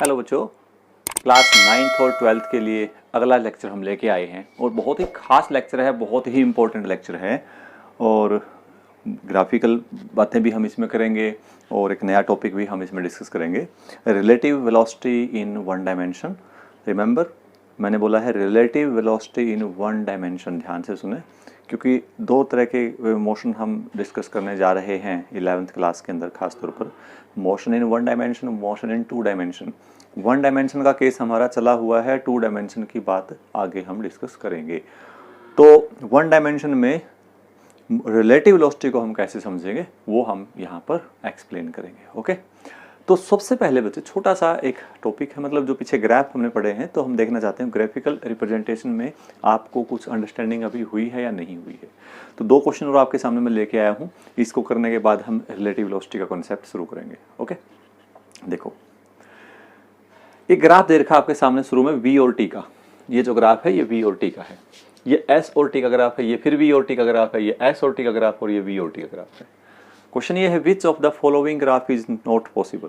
Hello बच्चों, class 9th और 12th के लिए अगला लेक्चर हम लेके आए हैं और बहुत ही खास लेक्चर है, बहुत ही इम्पोर्टेंट लेक्चर है और ग्राफिकल बातें भी हम इसमें करेंगे और एक नया टॉपिक भी हम इसमें डिस्कस करेंगे। रिलेटिव वेलोसिटी इन वन डायमेंशन। रिमेंबर, मैंने बोला है रिलेटिव वेलोसिटी इन वन डायमेंशन। ध्यान से सुने, क्योंकि दो तरह के मोशन हम डिस्कस करने जा रहे हैं 11th क्लास के अंदर, खास तौर पर motion in one dimension, motion in two dimension. One dimension का केस हमारा चला हुआ है, टू डायमेंशन की बात आगे हम डिस्कस करेंगे। तो वन डायमेंशन में रिलेटिव वेलोसिटी को हम कैसे समझेंगे वो हम यहाँ पर एक्सप्लेन करेंगे। ओके, तो सबसे पहले बच्चे छोटा सा एक टॉपिक है, मतलब जो पीछे ग्राफ हमने पढ़े हैं तो हम देखना चाहते हैं ग्राफिकल रिप्रेजेंटेशन में आपको कुछ अंडरस्टैंडिंग अभी हुई है या नहीं हुई है। तो दो क्वेश्चन और आपके सामने मैं लेके आया हूँ, इसको करने के बाद हम रिलेटिव वेलोसिटी का कॉन्सेप्ट शुरू करेंगे। ओके, देखो एक ग्राफ दे रखा आपके सामने शुरू में वी और टी का। ये जो ग्राफ है ये वी और टी का है, ये एस और टी का ग्राफ है, ये फिर वी और टी का ग्राफ है, ये एस और टी का ग्राफ और ये वी और टी का ग्राफ है। क्वेश्चन ये है which of the following graph is not possible.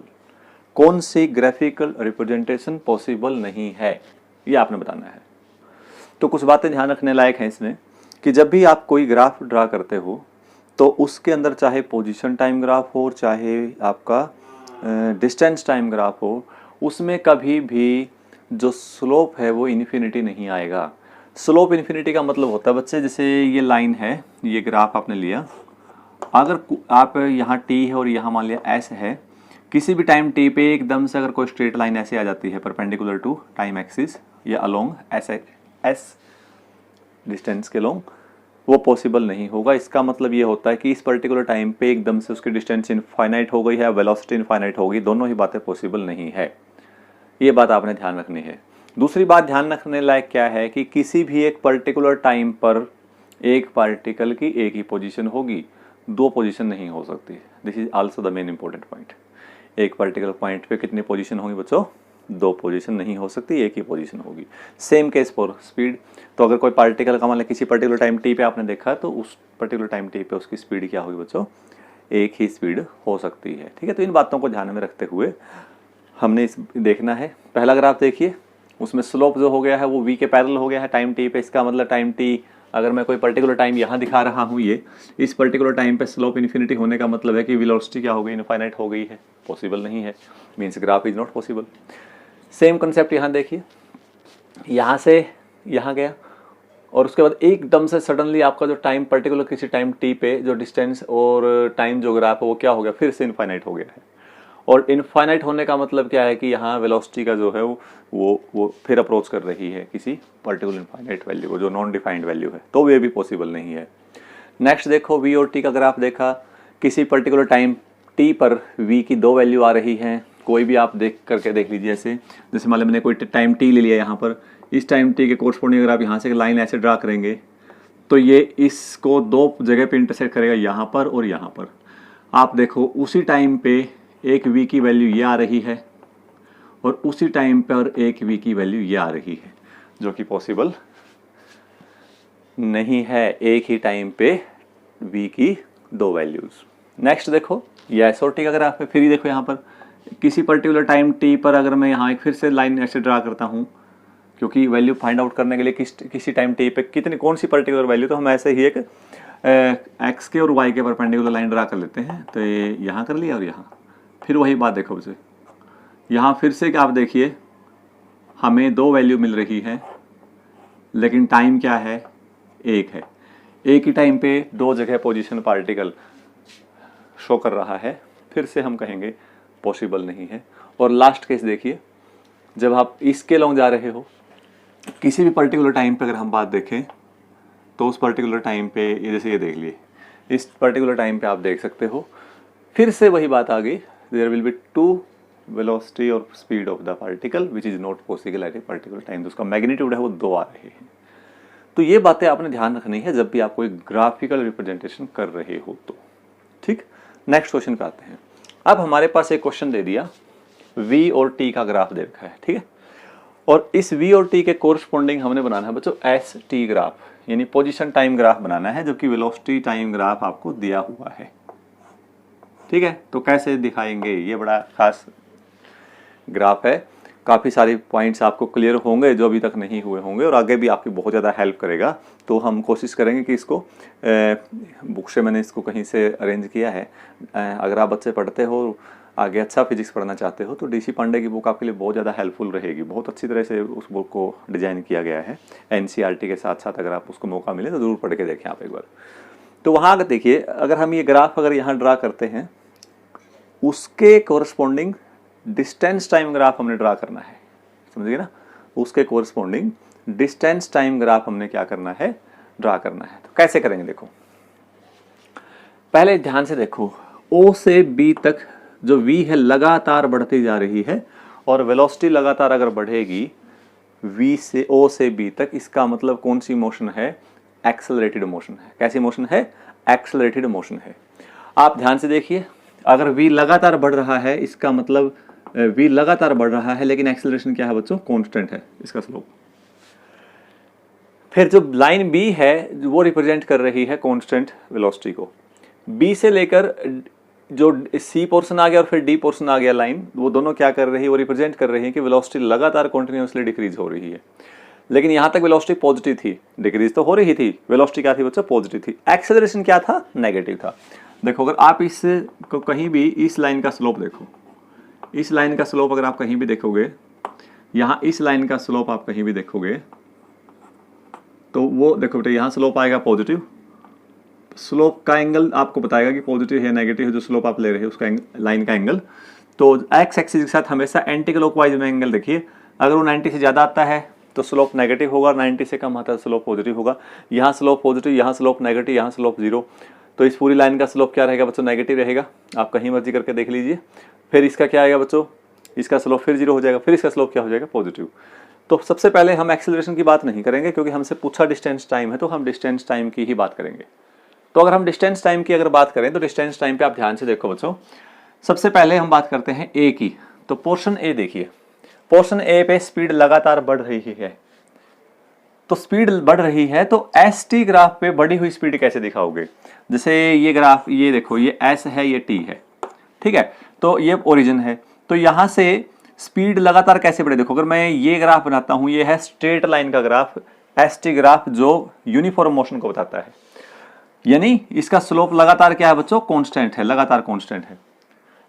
कौन सी ग्राफिकल रिप्रेजेंटेशन पॉसिबल नहीं है, ये आपने बताना है। तो कुछ बातें ध्यान रखने लायक हैं इसमें कि जब भी आप कोई ग्राफ ड्रा करते हो तो उसके अंदर चाहे पोजीशन टाइम ग्राफ हो, चाहे आपका डिस्टेंस टाइम ग्राफ हो, उसमें कभी भी जो स्लोप है वो इन्फिनिटी नहीं आएगा। स्लोप इन्फिनिटी का मतलब होता है बच्चे, जैसे ये लाइन है, ये ग्राफ आपने लिया, अगर आप यहाँ टी है और यहाँ मान लिया एस है, किसी भी टाइम टी पे एकदम से अगर कोई स्ट्रेट लाइन ऐसे आ जाती है परपेंडिकुलर टू टाइम एक्सिस या अलोंग एस डिस्टेंस के अलोंग, वो पॉसिबल नहीं होगा। इसका मतलब ये होता है कि इस पर्टिकुलर टाइम पे एकदम से उसकी डिस्टेंस इनफाइनाइट हो गई है, वेलोसिटी इनफाइनाइट हो गई, दोनों ही बातें पॉसिबल नहीं है। ये बात आपने ध्यान रखनी है। दूसरी बात ध्यान रखने लायक क्या है कि किसी भी एक पर्टिकुलर टाइम पर एक पार्टिकल की एक ही पोजीशन होगी, दो पोजीशन नहीं हो सकती। This is also the main important point. एक पर्टिकुलर पॉइंट पे कितनी पोजीशन होंगी बच्चों? दो पोजीशन नहीं हो सकती, एक ही पोजीशन होगी। Same case for speed. तो अगर कोई पार्टिकल का मतलब किसी पर्टिकुलर टाइम टी पे आपने देखा तो उस पर्टिकुलर टाइम टी पे उसकी स्पीड क्या होगी बच्चों? एक ही स्पीड हो सकती है। ठीक है, तो इन बातों को ध्यान में रखते हुए हमने इस देखना है। पहला ग्राफ देखिए, उसमें स्लोप जो हो गया है वो वी के पैरेलल हो गया है टाइम टी पे। इसका मतलब टाइम टी, अगर मैं कोई पर्टिकुलर टाइम यहाँ दिखा रहा हूँ, ये इस पर्टिकुलर टाइम पे स्लोप इन्फिनिटी होने का मतलब है कि वेलोसिटी क्या हो गई? इनफाइनाइट हो गई है, पॉसिबल नहीं है, means graph is not possible. Same concept यहाँ देखिए, यहाँ से यहाँ गया और उसके बाद एकदम से सडनली आपका जो टाइम पर्टिकुलर किसी टाइम टी पे जो डिस्टेंस और टाइम जो ग्राफ है वो क्या हो गया? फिर से इनफाइनाइट हो गया है। और इनफाइनाइट होने का मतलब क्या है कि यहाँ वेलोसिटी का जो है वो फिर अप्रोच कर रही है किसी पर्टिकुलर इनफाइनाइट वैल्यू को, जो नॉन डिफाइंड वैल्यू है, तो ये भी पॉसिबल नहीं है। नेक्स्ट देखो, वी और टी का ग्राफ देखा, किसी पर्टिकुलर टाइम टी पर वी की दो वैल्यू आ रही हैं। कोई भी आप देख करके देख लीजिए, जैसे मान लो मैंने कोई टाइम टी ले लिया यहाँ पर, इस टाइम टी के कोरस्पोंडिंग अगर आप यहाँ से लाइन ऐसे ड्रा करेंगे तो ये इसको दो जगह पे इंटरसेक्ट करेगा, यहाँ पर और यहाँ पर। आप देखो उसी टाइम पे एक वी की वैल्यू ये आ रही है और उसी टाइम पर एक वी की वैल्यू ये आ रही है, जो कि पॉसिबल नहीं है, एक ही टाइम पे वी की दो वैल्यूज। नेक्स्ट देखो, ये एस और टी का ग्राफ है। फिर देखो यहाँ पर किसी पर्टिकुलर टाइम टी पर अगर मैं यहाँ एक फिर से लाइन ऐसे ड्रा करता हूँ, क्योंकि वैल्यू फाइंड आउट करने के लिए किसी टाइम टी पे कितनी कौन सी पर्टिकुलर वैल्यू, तो हम ऐसे ही एक एक्स के और वाई के परपेंडिकुलर लाइन ड्रा कर लेते हैं। तो ये यहाँ कर लिया और यहाँ फिर वही बात देखो उसे, यहाँ फिर से आप देखिए हमें दो वैल्यू मिल रही है लेकिन टाइम क्या है? एक है। एक ही टाइम पे दो जगह पोजीशन पार्टिकल शो कर रहा है, फिर से हम कहेंगे पॉसिबल नहीं है। और लास्ट केस देखिए, जब आप इसके लॉन्ग जा रहे हो किसी भी पर्टिकुलर टाइम पे, अगर हम बात देखें तो उस पर्टिकुलर टाइम पे जैसे ये देख लिए, इस पर्टिकुलर टाइम पे आप देख सकते हो फिर से वही बात आ गई, there will be two velocity और speed of the particle which is not possible at a particular time. उसका मैग्नीट्यूड है वो दो आ रहे हैं। तो ये बातें आपने ध्यान रखनी है जब भी आप कोई ग्राफिकल रिप्रेजेंटेशन कर रहे हो तो। ठीक, नेक्स्ट क्वेश्चन पे आते हैं। अब हमारे पास एक क्वेश्चन दे दिया, वी और टी का ग्राफ दे रखा है, ठीक है, और इस वी और टी के कोरस्पोंडिंग हमने बनाना है बच्चों एस टी ग्राफ, यानी पोजीशन टाइम ग्राफ बनाना है, जो कि वेलोसिटी टाइम ग्राफ आपको दिया हुआ है। ठीक है, तो कैसे दिखाएंगे? ये बड़ा खास ग्राफ है। काफ़ी सारे पॉइंट्स आपको क्लियर होंगे जो अभी तक नहीं हुए होंगे, और आगे भी आपकी बहुत ज़्यादा हेल्प करेगा। तो हम कोशिश करेंगे कि इसको बुक से मैंने इसको कहीं से अरेंज किया है। अगर आप बच्चे पढ़ते हो, आगे अच्छा फिजिक्स पढ़ना चाहते हो, तो डीसी पांडे की बुक आपके लिए बहुत ज़्यादा हेल्पफुल रहेगी। बहुत अच्छी तरह से उस बुक को डिज़ाइन किया गया है एनसीईआरटी के साथ साथ। अगर आप उसको मौका मिले तो ज़रूर पढ़ के देखें आप एक बार। तो वहाँ अगर देखिए, अगर हम ये ग्राफ अगर यहाँ ड्रा करते हैं, उसके कोरस्पॉन्डिंग डिस्टेंस टाइम ग्राफ हमने ड्रा करना है, समझिए ना। उसके कोरस्पॉन्डिंग डिस्टेंस टाइम ग्राफ हमने क्या करना है, ड्रा करना है। तो कैसे करेंगे देखो, पहले ध्यान से देखो, O से B तक जो V है लगातार बढ़ती जा रही है, और वेलोसिटी लगातार अगर बढ़ेगी V से O से B तक, इसका मतलब कौन सी मोशन है, एक्सेलरेटेड मोशन है। कैसी मोशन है, एक्सेलरेटेड मोशन है। आप ध्यान से देखिए, अगर V लगातार बढ़ रहा है, इसका मतलब V लगातार बढ़ रहा है, लेकिन एक्सेलरेशन क्या है बच्चों, कांस्टेंट है इसका स्लोप। फिर जो लाइन B है वो रिप्रेजेंट कर रही है कांस्टेंट वेलोसिटी को। B से लेकर जो C पोर्शन आ गया और फिर D पोर्शन आ गया लाइन, वो दोनों क्या कर रही है, वो रिप्रेजेंट कर रही है कि वेलोसिटी लगातार कंटिन्यूअसली डिक्रीज हो रही है। लेकिन यहां तक वेलोसिटी पॉजिटिव थी, डिक्रीज तो हो रही थी, वेलोसिटी क्या थी बच्चों, पॉजिटिव थी। एक्सेलरेशन क्या था, नेगेटिव था। देखो, अगर आप इस को कहीं भी इस लाइन का स्लोप देखो, इस लाइन का स्लोप अगर आप कहीं भी देखोगे, यहाँ इस लाइन का स्लोप आप कहीं भी देखोगे, तो वो देखो बेटा, यहाँ स्लोप आएगा पॉजिटिव। स्लोप का एंगल आपको बताएगा कि पॉजिटिव है नेगेटिव है, जो स्लोप आप ले रहे हैं उसका लाइन का एंगल। तो एक्स एक्सिस के साथ हमेशा एंटी क्लॉकवाइज में एंगल देखिए, अगर वो 90 से ज़्यादा आता है तो स्लोप नेगेटिव होगा, 90 से कम आता है तो स्लोप पॉजिटिव होगा। यहाँ स्लोप पॉजिटिव, यहाँ स्लोप नेगेटिव, यहाँ स्लोप जीरो। तो इस पूरी लाइन का स्लोप क्या रहेगा बच्चों, नेगेटिव रहेगा। आप कहीं मर्जी करके देख लीजिए। फिर इसका क्या आएगा बच्चों, इसका स्लोप फिर जीरो हो जाएगा, फिर इसका स्लोप क्या हो जाएगा, पॉजिटिव। तो सबसे पहले हम एक्सेलरेशन की बात नहीं करेंगे, क्योंकि हमसे पूछा डिस्टेंस टाइम है, तो हम डिस्टेंस टाइम की ही बात करेंगे। तो अगर हम डिस्टेंस टाइम की अगर बात करें, तो डिस्टेंस टाइम पे आप ध्यान से देखो बच्चों, सबसे पहले हम बात करते हैं ए की। तो पोर्शन ए देखिए, पोर्शन ए पे स्पीड लगातार बढ़ रही है। तो स्पीड बढ़ रही है, तो एस टी ग्राफ पे बढ़ी हुई स्पीड कैसे दिखाओगे। जैसे ये ग्राफ, ये देखो, ये एस है, ये टी है, ठीक है। तो ये ओरिजिन है, तो यहां से स्पीड लगातार कैसे बढ़े। देखो, अगर मैं ये ग्राफ बनाता हूं, ये है स्ट्रेट लाइन का ग्राफ, एस टी ग्राफ, जो यूनिफॉर्म मोशन को बताता है। यानी इसका स्लोप लगातार क्या है बच्चों, कांस्टेंट है, लगातार कांस्टेंट है।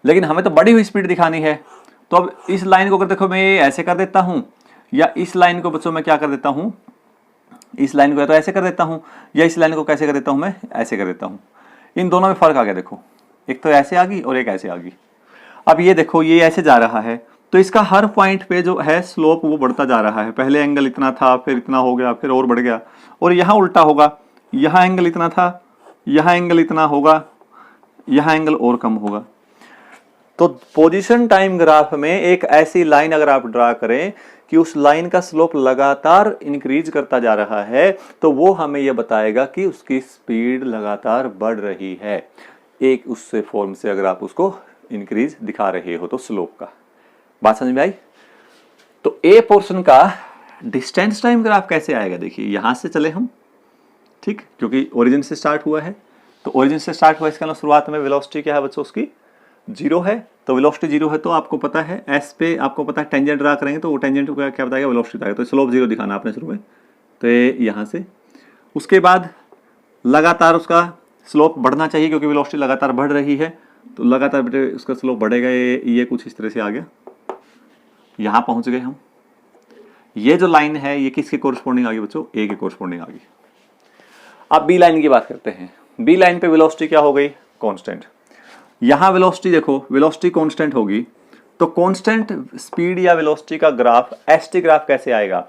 लेकिन हमें तो बढ़ी हुई स्पीड दिखानी है। तो अब इस लाइन को अगर देखो, मैं ऐसे कर देता हूं, या इस लाइन को बच्चों मैं क्या कर देता हूं, इस लाइन को या तो ऐसे कर देता हूं, या इस लाइन को कैसे कर देता हूं, मैं ऐसे कर देता हूं। इन दोनों में फर्क आ गया। देखो, एक तो ऐसे आ गई और एक ऐसे आ गई। अब ये देखो, ये ऐसे जा रहा है, तो इसका हर पॉइंट पे जो है स्लोप वो बढ़ता जा रहा है। पहले एंगल इतना था, फिर इतना हो गया, फिर और बढ़ गया। और यहाँ उल्टा होगा, यहाँ एंगल इतना था, यहाँ एंगल इतना होगा, यहाँ एंगल और कम होगा। तो पोजीशन टाइम ग्राफ में एक ऐसी लाइन अगर आप ड्रा करें कि उस लाइन का स्लोप लगातार इंक्रीज करता जा रहा है, तो वो हमें यह बताएगा कि उसकी स्पीड लगातार बढ़ रही है। एक उससे फॉर्म से अगर आप उसको इंक्रीज दिखा रहे हो तो स्लोप का। बात समझ में आई। तो ए पोर्शन का डिस्टेंस टाइम ग्राफ कैसे आएगा, देखिए यहां से चले हम, ठीक, क्योंकि ओरिजिन से स्टार्ट हुआ है। तो ओरिजिन से स्टार्ट हुआ, इसका शुरुआत में वेलोसिटी क्या है बच्चों, उसकी जीरो है। तो वेलोसिटी जीरो है, तो आपको पता है एस पे, आपको पता है टेंजेंट ड्रा करेंगे तो वो टेंजेंट को क्या बताएगा, वेलोसिटी बताएगा। तो स्लोप जीरो दिखाना आपने शुरू में, तो ये यहाँ से। उसके बाद लगातार उसका स्लोप बढ़ना चाहिए, क्योंकि वेलोसिटी लगातार बढ़ रही है, तो लगातार बेटे उसका स्लोप बढ़ेगा। ये कुछ इस तरह से आ गया, यहाँ पहुँच गए हम। ये जो लाइन है ये किसके कोरस्पॉन्डिंग आ गई बच्चों, ए के कोरस्पॉन्डिंग आ गई। अब बी लाइन की बात करते हैं। बी लाइन पे वेलोसिटी क्या हो गई, कांस्टेंट। यहां वेलोसिटी देखो, वेलोसिटी कांस्टेंट होगी, तो कांस्टेंट स्पीड या वेलोसिटी का ग्राफ, एसटी ग्राफ कैसे आएगा,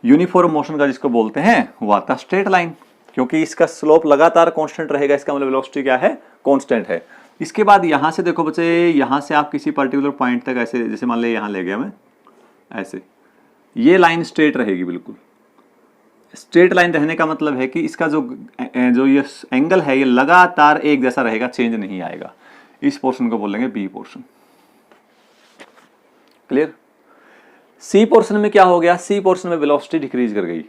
यूनिफॉर्म मोशन का जिसको बोलते हैं, वो आता स्ट्रेट लाइन, क्योंकि इसका स्लोप लगातार कांस्टेंट रहेगा। इसका मतलब वेलोसिटी क्या है, कांस्टेंट है। इसके बाद यहां से देखो बच्चे, यहां से आप किसी पर्टिकुलर पॉइंट तक ऐसे, जैसे मान ले यहां ले गया मैं ऐसे, ये लाइन स्ट्रेट रहेगी बिल्कुल। स्ट्रेट लाइन रहने का मतलब है कि इसका जो ये एंगल है ये लगातार एक जैसा रहेगा, चेंज नहीं आएगा। इस पोर्शन को बोलेंगे B portion. Clear. C portion में क्या हो गया, सी पोर्शन में वेलोसिटी डिक्रीज कर गई,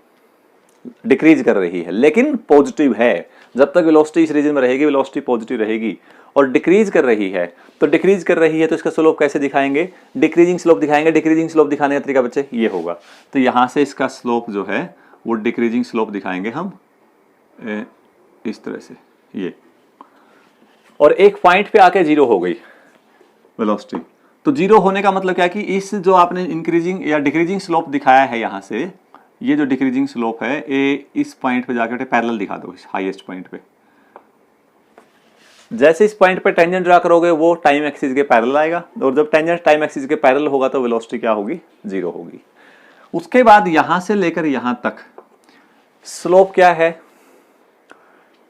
डिक्रीज कर रही है, लेकिन पॉजिटिव है। जब तक वेलोसिटी इस रीजन में रहेगी वेलोसिटी पॉजिटिव रहेगी, और डिक्रीज कर रही है तो डिक्रीज कर रही है तो इसका स्लोप कैसे दिखाएंगे, डिक्रीजिंग स्लोप दिखाएंगे। डिक्रीजिंग स्लोप दिखाने का तरीका बच्चे ये होगा, तो यहाँ से इसका स्लोप जो है वो डिक्रीजिंग स्लोप दिखाएंगे हम इस तरह से ये, और एक पॉइंट पे आके जीरो हो गई वेलोसिटी। तो जीरो होने का मतलब क्या कि इस जो आपने इंक्रीजिंग या डिक्रीजिंग स्लोप दिखाया है यहाँ से, ये जो डिक्रीजिंग स्लोप है ये इस पॉइंट पे जाकर पैरेलल दिखा दो, इस हाईएस्ट पॉइंट पे। जैसे इस पॉइंट पे टेंजेंट ड्रा करोगे वो टाइम एक्सिस के पैरेलल आएगा, और जब टेंजेंट टाइम एक्सिस के पैरेलल होगा तो वेलोसिटी क्या होगी, जीरो होगी। उसके बाद यहां से लेकर यहां तक स्लोप क्या है,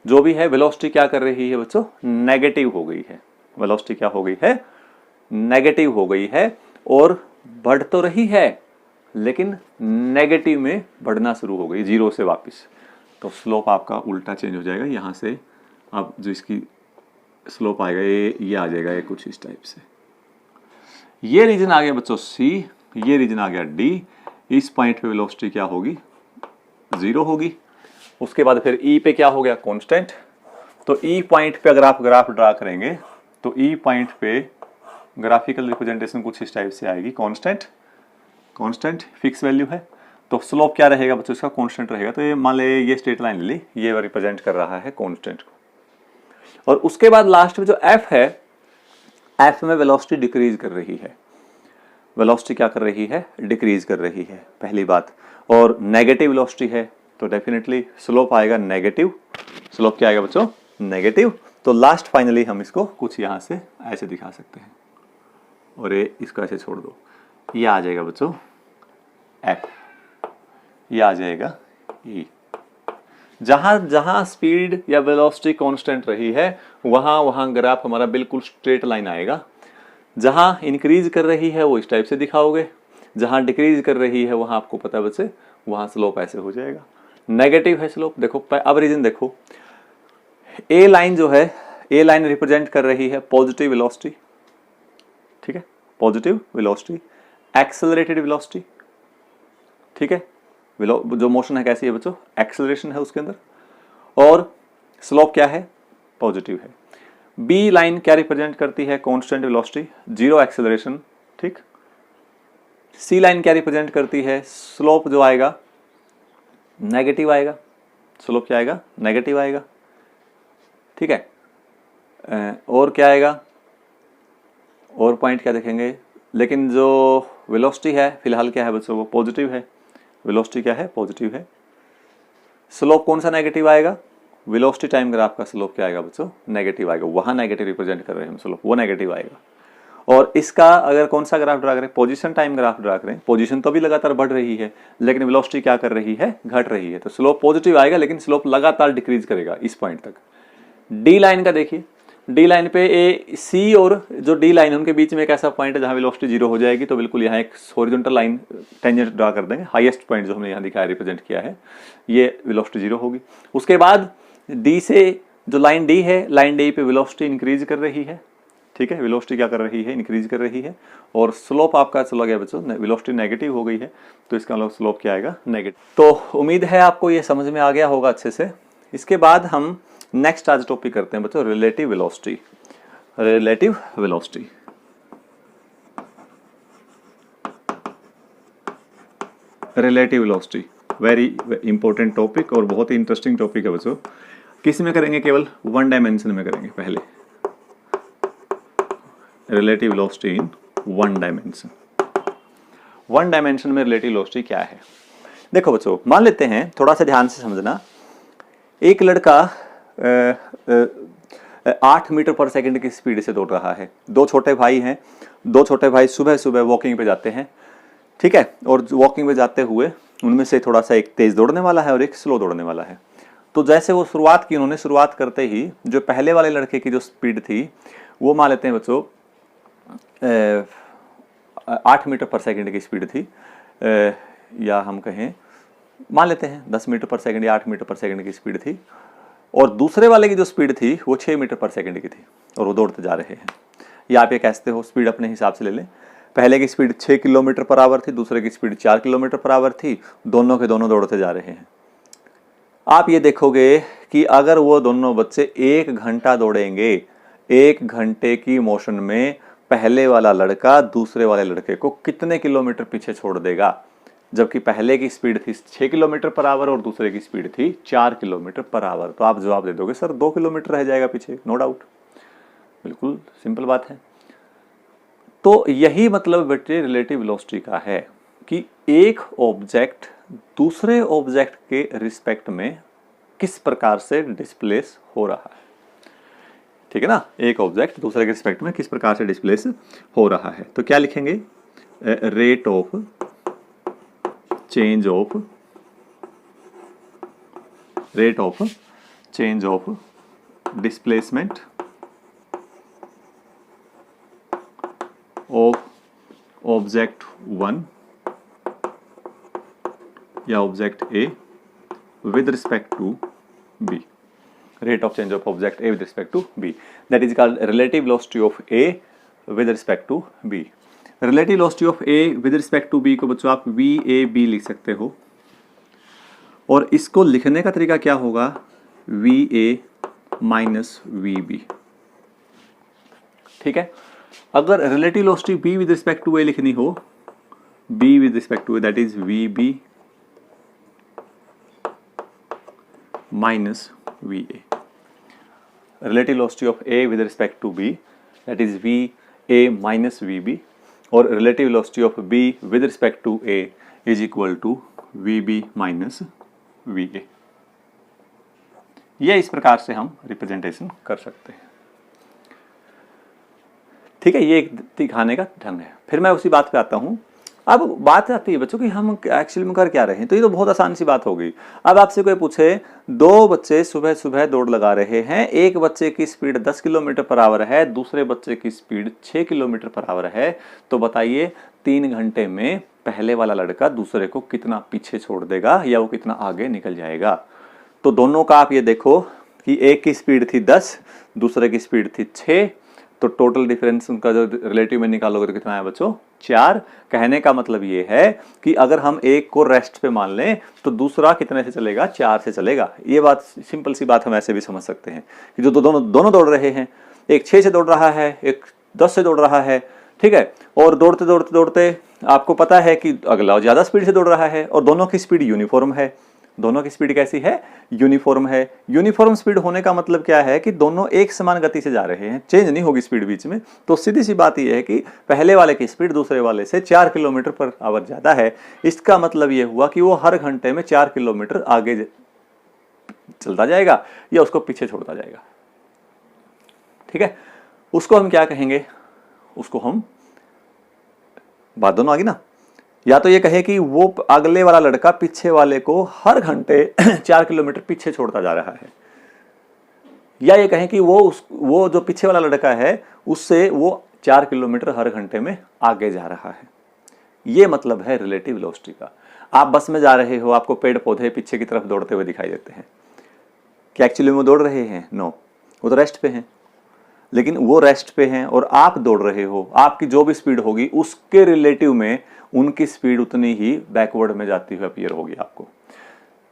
जो भी है वेलोसिटी क्या कर रही है बच्चों, नेगेटिव हो गई है। वेलोसिटी क्या हो गई है, नेगेटिव हो गई है, और बढ़ तो रही है लेकिन नेगेटिव में बढ़ना शुरू हो गई, जीरो से वापस। तो स्लोप आपका उल्टा चेंज हो जाएगा, यहां से अब जो इसकी स्लोप आएगा ये आ जाएगा, ये कुछ इस टाइप से। ये रीजन आ गया बच्चों सी, ये रीजन आ गया डी। इस पॉइंट पे वेलोसिटी क्या होगी, जीरो होगी। उसके बाद फिर ई पे क्या हो गया, कांस्टेंट। तो ई पॉइंट पे अगर आप ग्राफ ड्रा करेंगे तो ई पॉइंट पे ग्राफिकल रिप्रेजेंटेशन कुछ इस टाइप से आएगी, कांस्टेंट, कांस्टेंट फिक्स वैल्यू है। तो स्लोप क्या रहेगा बच्चों, इसका कांस्टेंट रहेगा। तो ये मान ले ये स्ट्रेट लाइन ले ली, ये रिप्रेजेंट कर रहा है कांस्टेंट को। और उसके बाद लास्ट में जो एफ है, एफ में वेलोसिटी डिक्रीज कर रही है। वेलोसिटी क्या कर रही है, डिक्रीज कर रही है, पहली बात। और नेगेटिव वेलोसिटी है तो डेफिनेटली स्लोप आएगा नेगेटिव। स्लोप क्या आएगा बच्चों, नेगेटिव। तो लास्ट फाइनली हम इसको कुछ यहां से ऐसे दिखा सकते हैं, और ये इसको ऐसे छोड़ दो, ये आ जाएगा बच्चों एफ, ये आ जाएगा ई। जहां जहां स्पीड या वेलोसिटी कांस्टेंट रही है वहां वहां ग्राफ हमारा बिल्कुल स्ट्रेट लाइन आएगा। जहां इंक्रीज कर रही है वो इस टाइप से दिखाओगे, जहां डिक्रीज कर रही है वहां आपको पता है बच्चे वहां स्लोप ऐसे हो जाएगा, नेगेटिव है स्लोप। देखो अब रीजन देखो, ए लाइन जो है, ए लाइन रिप्रेजेंट कर रही है पॉजिटिव वेलोसिटी, ठीक है, पॉजिटिव वेलोसिटी, एक्सेलरेटेड वेलोसिटी, ठीक है। जो मोशन है कैसी है बच्चों, एक्सेलरेशन है उसके अंदर, और स्लोप क्या है, पॉजिटिव है। बी लाइन क्या रिप्रेजेंट करती है, कांस्टेंट वेलोसिटी, जीरो एक्सेलरेशन, ठीक। सी लाइन क्या रिप्रेजेंट करती है, स्लोप जो आएगा नेगेटिव आएगा, स्लोप क्या आएगा, नेगेटिव आएगा, ठीक है। और क्या आएगा, और पॉइंट क्या देखेंगे, लेकिन जो वेलोसिटी है फिलहाल क्या है बच्चों, वो पॉजिटिव है। वेलोसिटी क्या है, पॉजिटिव है। स्लोप कौन सा नेगेटिव आएगा, वेलोसिटी टाइम ग्राफ का स्लोप क्या आएगा बच्चों, नेगेटिव आएगा। वहां नेगेटिव रिप्रेजेंट कर रहे हैं हम स्लोप, वो नेगेटिव आएगा। और इसका अगर कौन सा ग्राफ ड्रा करें, पोजीशन टाइम ग्राफ ड्रा करें, पोजीशन तो भी लगातार बढ़ रही है लेकिन वेलोसिटी क्या कर रही है, घट रही है। तो स्लोप पॉजिटिव आएगा लेकिन स्लोप लगातार डिक्रीज करेगा इस पॉइंट तक। डी लाइन का देखिए, डी लाइन पे ए सी और जो डी लाइन है उनके बीच में एक ऐसा पॉइंट है जहां वेलोसिटी जीरो हो जाएगी। तो बिल्कुल यहाँ एक हॉरिजॉन्टल लाइन टेंजेंट ड्रा कर देंगे, हाईएस्ट पॉइंट जो हमने यहाँ दिखाया रिप्रेजेंट किया है, ये वेलोसिटी जीरो होगी। उसके बाद डी से जो लाइन डी है, लाइन डी पे वेलोसिटी इंक्रीज कर रही है, ठीक है। वेलोसिटी क्या कर रही है, इंक्रीज कर रही है। और स्लोप आपका चला गया बच्चों, वेलोसिटी नेगेटिव हो गई है तो इसका मतलब स्लोप क्या आएगा, नेगेटिव। तो उम्मीद है आपको ये समझ में आ गया होगा अच्छे से। इसके बाद हम नेक्स्ट आज टॉपिक करते हैं बच्चों, relative velocity. Relative velocity, relative velocity very important topic और बहुत ही इंटरेस्टिंग टॉपिक है बच्चों। किस में करेंगे, केवल वन डायमेंशन में करेंगे पहले, रिलेटिव वेलोसिटी इन वन डायमेंशन। वन डायमेंशन में रिलेटिव वेलोसिटी क्या है, देखो बच्चों मान लेते हैं, थोड़ा सा ध्यान से समझना। एक लड़का 8 मीटर पर सेकंड की स्पीड से दौड़ रहा है। दो छोटे भाई हैं, दो छोटे भाई सुबह सुबह वॉकिंग पे जाते हैं, ठीक है। और वॉकिंग पे जाते हुए उनमें से थोड़ा सा एक तेज दौड़ने वाला है और एक स्लो दौड़ने वाला है। तो जैसे वो शुरुआत की, उन्होंने शुरुआत करते ही जो पहले वाले लड़के की जो स्पीड थी वो मान लेते हैं बच्चों 8 मीटर पर सेकंड की स्पीड थी, या हम कहें मान लेते हैं 10 मीटर पर सेकंड या 8 मीटर पर सेकंड की स्पीड थी। और दूसरे वाले की जो स्पीड थी वो 6 मीटर पर सेकंड की थी और वो दौड़ते जा रहे हैं। या आप ये कहते हो स्पीड अपने हिसाब से ले लें, पहले की स्पीड 6 किलोमीटर पर आवर थी, दूसरे की स्पीड 4 किलोमीटर पर आवर थी, दोनों के दोनों दौड़ते जा रहे हैं। आप ये देखोगे कि अगर वो दोनों बच्चे 1 घंटा दौड़ेंगे, 1 घंटे की मोशन में पहले वाला लड़का दूसरे वाले लड़के को कितने किलोमीटर पीछे छोड़ देगा, जबकि पहले की स्पीड थी 6 किलोमीटर पर आवर और दूसरे की स्पीड थी 4 किलोमीटर पर आवर। तो आप जवाब दे दोगे सर 2 किलोमीटर रह जाएगा पीछे, नो डाउट, बिल्कुल सिंपल बात है। तो यही मतलब बेटे रिलेटिव वेलोसिटी का है कि एक ऑब्जेक्ट दूसरे ऑब्जेक्ट के रिस्पेक्ट में किस प्रकार से डिस्प्लेस हो रहा है। ठीक है ना, एक ऑब्जेक्ट दूसरे के रिस्पेक्ट में किस प्रकार से डिस्प्लेस हो रहा है। तो क्या लिखेंगे, rate of change of displacement of object 1 या object A with respect to b, rate of change of object a with respect to b, that is called relative velocity of a with respect to b। relative velocity of a with respect to b को बच्चों आप vab लिख सकते हो, और इसको लिखने का तरीका क्या होगा, va माइनस vb। ठीक है, अगर relative velocity b with respect to a लिखनी हो, b with respect to a that is vb minus VA, relative velocity of A with respect to B that is VA minus VB, और relative velocity of B with respect to A is equal to VB minus VA। यह इस प्रकार से हम representation कर सकते हैं। ठीक है, ये एक दिखाने का ढंग है। फिर मैं उसी बात पे आता हूँ। अब बात आती है बच्चों कि हम एक्चुअली में कर क्या रहे हैं, तो ये तो बहुत आसान सी बात हो गई। अब आपसे कोई पूछे, 2 बच्चे सुबह सुबह दौड़ लगा रहे हैं, एक बच्चे की स्पीड 10 किलोमीटर पर आवर है, दूसरे बच्चे की स्पीड 6 किलोमीटर पर आवर है, तो बताइए 3 घंटे में पहले वाला लड़का दूसरे को कितना पीछे छोड़ देगा या वो कितना आगे निकल जाएगा। तो दोनों का आप ये देखो कि एक की स्पीड थी 10, दूसरे की स्पीड थी 6, तो टोटल डिफरेंस उनका जो रिलेटिव में निकालोगे तो कितना है बच्चों, 4। कहने का मतलब ये है कि अगर हम एक को रेस्ट पे मान लें तो दूसरा कितने से चलेगा, 4 से चलेगा। ये बात सिंपल सी बात हम ऐसे भी समझ सकते हैं कि जो दोनों दौड़ रहे हैं, एक 6 से दौड़ रहा है, एक 10 से दौड़ रहा है, ठीक है, और दौड़ते दौड़ते दौड़ते आपको पता है कि अगला ज्यादा स्पीड से दौड़ रहा है और दोनों की स्पीड यूनिफॉर्म है। दोनों की स्पीड कैसी है, यूनिफॉर्म है। यूनिफॉर्म स्पीड होने का मतलब क्या है कि दोनों एक समान गति से जा रहे हैं, चेंज नहीं होगी स्पीड बीच में। तो सीधी सी बात यह है कि पहले वाले की स्पीड दूसरे वाले से 4 किलोमीटर पर आवर ज्यादा है। इसका मतलब यह हुआ कि वो हर घंटे में 4 किलोमीटर आगे चलता जाएगा या उसको पीछे छोड़ता जाएगा। ठीक है, उसको हम क्या कहेंगे, उसको हम, बात दोनों आ गई ना, या तो ये कहे कि वो अगले वाला लड़का पीछे वाले को हर घंटे 4 किलोमीटर पीछे छोड़ता जा रहा है, या ये कहें कि वो जो पीछे वाला लड़का है उससे वो 4 किलोमीटर हर घंटे में आगे जा रहा है। ये मतलब है रिलेटिव वेलोसिटी का। आप बस में जा रहे हो, आपको पेड़ पौधे पीछे की तरफ दौड़ते हुए दिखाई देते हैं, क्या एक्चुअली वो दौड़ रहे हैं? नो, वो तो रेस्ट पे हैं। लेकिन वो रेस्ट पे हैं और आप दौड़ रहे हो, आपकी जो भी स्पीड होगी उसके रिलेटिव में उनकी स्पीड उतनी ही बैकवर्ड में जाती हुई अपीयर होगी आपको।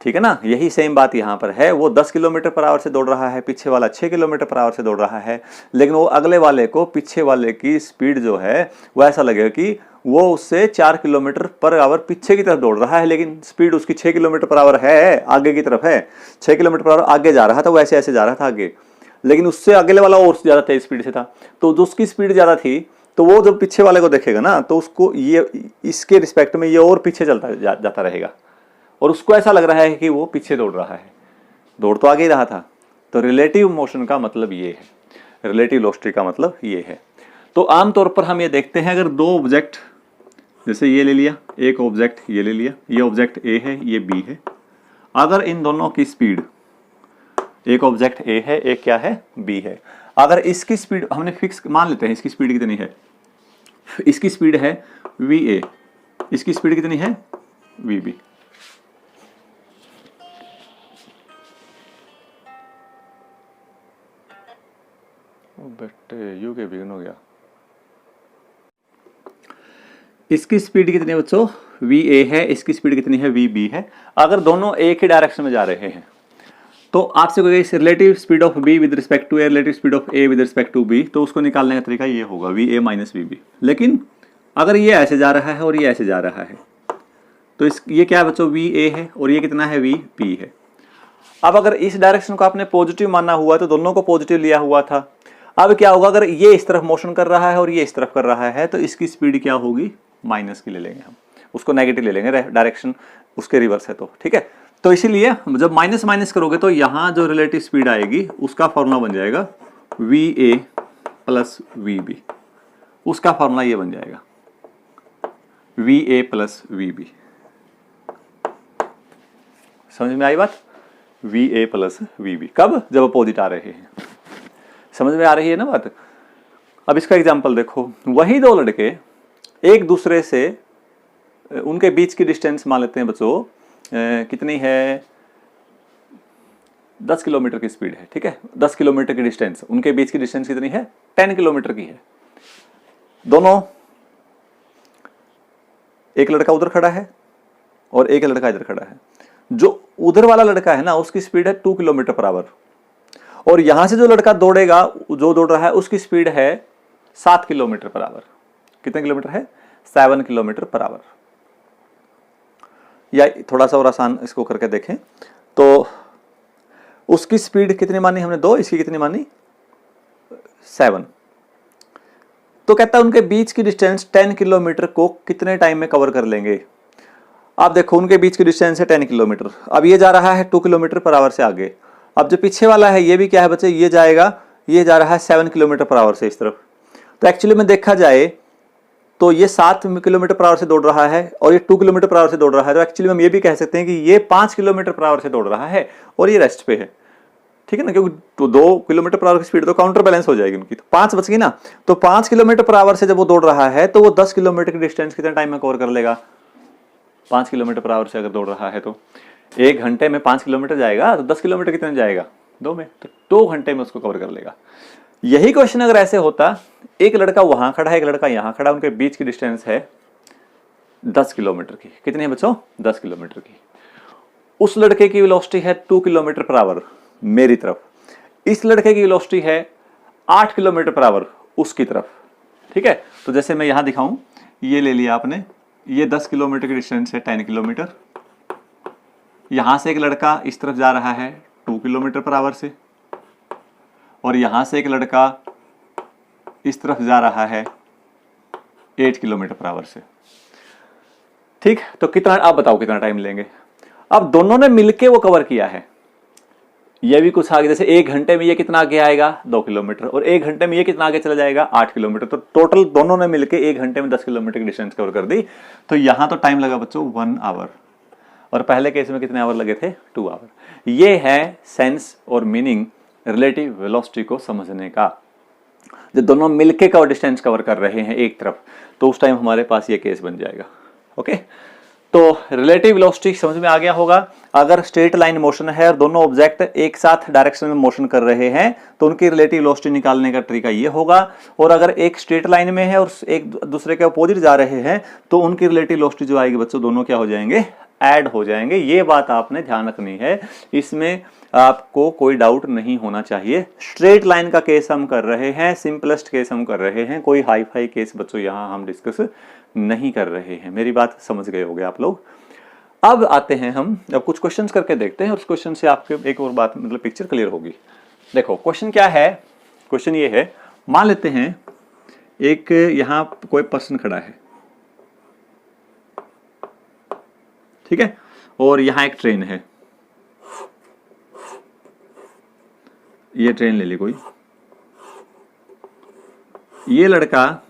ठीक है ना, यही सेम बात यहाँ पर है। वो 10 किलोमीटर पर आवर से दौड़ रहा है, पीछे वाला 6 किलोमीटर पर आवर से दौड़ रहा है, लेकिन वो अगले वाले को पीछे वाले की स्पीड जो है वो ऐसा लगेगा कि वो उससे 4 किलोमीटर पर आवर पीछे की तरफ दौड़ रहा है, लेकिन स्पीड उसकी 6 किलोमीटर पर आवर है, आगे की तरफ है, 6 किलोमीटर पर आवर आगे जा रहा था, वो ऐसे ऐसे जा रहा था आगे, लेकिन उससे अगले वाला और ज्यादा तेज स्पीड से था। तो जो उसकी स्पीड ज्यादा थी तो वो जब पीछे वाले को देखेगा ना तो उसको ये इसके रिस्पेक्ट में ये और पीछे चलता जाता रहेगा और उसको ऐसा लग रहा है कि वो पीछे दौड़ रहा है, दौड़ तो आगे ही रहा था। तो रिलेटिव मोशन का मतलब ये है, रिलेटिव वेलोसिटी का मतलब ये है। तो आमतौर पर हम ये देखते हैं, अगर 2 ऑब्जेक्ट, जैसे ये ले लिया, एक ऑब्जेक्ट ये ले लिया, ये ऑब्जेक्ट ए है, ये बी है, अगर इन दोनों की स्पीड, एक ऑब्जेक्ट ए है, एक क्या है, बी है, अगर इसकी स्पीड हमने फिक्स मान लेते हैं, इसकी स्पीड कितनी है, इसकी स्पीड है va, इसकी स्पीड कितनी है vb। बेटे यू के बिगन हो गया। इसकी स्पीड कितनी है बच्चों, va है, इसकी स्पीड कितनी है, vb है। अगर दोनों एक ही डायरेक्शन में जा रहे हैं, तो आपसे कोई relative speed of B with respect to A, relative speed of A with respect to B, तो उसको निकालने का तरीका ये होगा V A minus V B. लेकिन अगर ये ऐसे जा रहा है और ये ऐसे जा रहा है तो ये क्या है बच्चों, वी ए है और ये कितना है, वी पी है। अब अगर इस डायरेक्शन को आपने पॉजिटिव माना हुआ तो दोनों को पॉजिटिव लिया हुआ था। अब क्या होगा, अगर ये इस तरफ मोशन कर रहा है और ये इस तरफ कर रहा है तो इसकी स्पीड क्या होगी, माइनस की ले लेंगे हम, उसको नेगेटिव ले लेंगे, डायरेक्शन उसके रिवर्स है तो ठीक है। तो इसीलिए जब माइनस माइनस करोगे तो यहां जो रिलेटिव स्पीड आएगी उसका फॉर्मूला बन जाएगा V A plus V B. उसका फॉर्मूला ये बन जाएगा V A plus V B. समझ में आई बात, V A plus V B. कब, जब अपोजिट आ रहे हैं। समझ में आ रही है ना बात। अब इसका एग्जांपल देखो, वही दो लड़के एक दूसरे से, उनके बीच की डिस्टेंस मान लेते हैं बच्चों कितनी है, 10 किलोमीटर की स्पीड है, ठीक है। 10 किलोमीटर की डिस्टेंस, उनके बीच की डिस्टेंस कितनी है, 10 किलोमीटर की है। दोनों, एक लड़का उधर खड़ा है और एक लड़का इधर खड़ा है। जो उधर वाला लड़का है ना उसकी स्पीड है 2 किलोमीटर पर आवर, और यहां से जो लड़का दौड़ेगा, जो दौड़ रहा है उसकी स्पीड है 7 किलोमीटर पर आवर। कितने किलोमीटर है, 7 किलोमीटर पर आवर। या थोड़ा सा और आसान इसको करके देखें तो उसकी स्पीड कितनी मानी हमने, 2, इसकी कितनी मानी, 7। तो कहता है उनके बीच की डिस्टेंस 10 किलोमीटर को कितने टाइम में कवर कर लेंगे। आप देखो उनके बीच की डिस्टेंस है 10 किलोमीटर। अब ये जा रहा है 2 किलोमीटर पर आवर से आगे। अब जो पीछे वाला है ये भी क्या है बच्चे, ये जाएगा, ये जा रहा है 7 किलोमीटर पर आवर से इस तरफ। तो एक्चुअली में देखा जाए तो ये 7 किलोमीटर पर आवर से दौड़ रहा है और ये 2 किलोमीटर पर आवर से दौड़ रहा है। तो एक्चुअली हम ये भी कह सकते हैं कि ये 5 किलोमीटर पर आवर से दौड़ रहा है और ये रेस्ट पे है, ठीक है ना, क्योंकि तो 2 किलोमीटर पर आवर की स्पीड तो काउंटर बैलेंस हो जाएगी उनकी, तो 5 बच गई ना। तो 5 किलोमीटर पर आवर से जब वो दौड़ रहा है तो वो 10 किलोमीटर की डिस्टेंस कितने टाइम में कवर कर लेगा। 5 किलोमीटर पर आवर से अगर दौड़ रहा है तो 1 घंटे में 5 किलोमीटर जाएगा, तो 10 किलोमीटर कितने जाएगा, 2 में, तो 2 घंटे में उसको कवर कर लेगा। यही क्वेश्चन अगर ऐसे होता, एक लड़का वहां खड़ा है, एक लड़का यहां खड़ा, उनके बीच की डिस्टेंस है 10 किलोमीटर की। कितनी है बच्चों, 10 किलोमीटर की। उस लड़के की वेलोसिटी है 2 किलोमीटर पर आवर मेरी तरफ, इस लड़के की वेलोसिटी है 8 किलोमीटर पर आवर उसकी तरफ, ठीक है। तो जैसे मैं यहां दिखाऊं, ये ले लिया आपने, ये 10 किलोमीटर की डिस्टेंस है 10 किलोमीटर। यहां से एक लड़का इस तरफ जा रहा है 2 किलोमीटर पर आवर से, और यहां से एक लड़का इस तरफ जा रहा है 8 किलोमीटर पर आवर से, ठीक। तो कितना, आप बताओ कितना टाइम लेंगे। अब दोनों ने मिलके वो कवर किया है, ये भी कुछ आगे, जैसे 1 घंटे में ये कितना आगे आएगा, 2 किलोमीटर, और 1 घंटे में ये कितना आगे चला जाएगा, 8 किलोमीटर। तो टोटल दोनों ने मिलके 1 घंटे में 10 किलोमीटर की डिस्टेंस कवर कर दी। तो यहां तो टाइम लगा बच्चों 1 आवर, और पहले केस में कितने आवर लगे थे, 2 आवर। ये है सेंस और मीनिंग रिलेटिव वेलोसिटी को समझने का। जब दोनों मिलके का डिस्टेंस कवर कर रहे हैं एक तरफ, तो उस टाइम हमारे पास ये केस बन जाएगा। ओके, तो रिलेटिव वेलोसिटी समझ में आ गया होगा। अगर स्ट्रेट लाइन मोशन है और दोनों ऑब्जेक्ट एक साथ डायरेक्शन में मोशन कर रहे हैं तो उनकी रिलेटिव वेलोसिटी निकालने का तरीका ये होगा। और अगर एक स्ट्रेट लाइन में है और एक दूसरे के अपोजिट जा रहे हैं तो उनकी रिलेटिव वेलोसिटी जो आएगी बच्चों, दोनों क्या हो जाएंगे, ऐड हो जाएंगे। ये बात आपने ध्यान रखनी है, इसमें आपको कोई डाउट नहीं होना चाहिए। स्ट्रेट लाइन का केस हम कर रहे हैं, सिंपलेस्ट केस हम कर रहे हैं, कोई हाई फाई केस बच्चों यहां हम डिस्कस नहीं कर रहे हैं। मेरी बात समझ गए होंगे आप लोग। अब आते हैं हम, अब कुछ क्वेश्चंस करके देखते हैं और उस क्वेश्चन से आपके एक और बात मतलब पिक्चर क्लियर होगी। देखो क्वेश्चन क्या है, क्वेश्चन ये है, मान लेते हैं एक यहां कोई पर्सन खड़ा है, ठीक है, और यहां एक ट्रेन है, ये ट्रेन ले ली कोई, ये लड़का,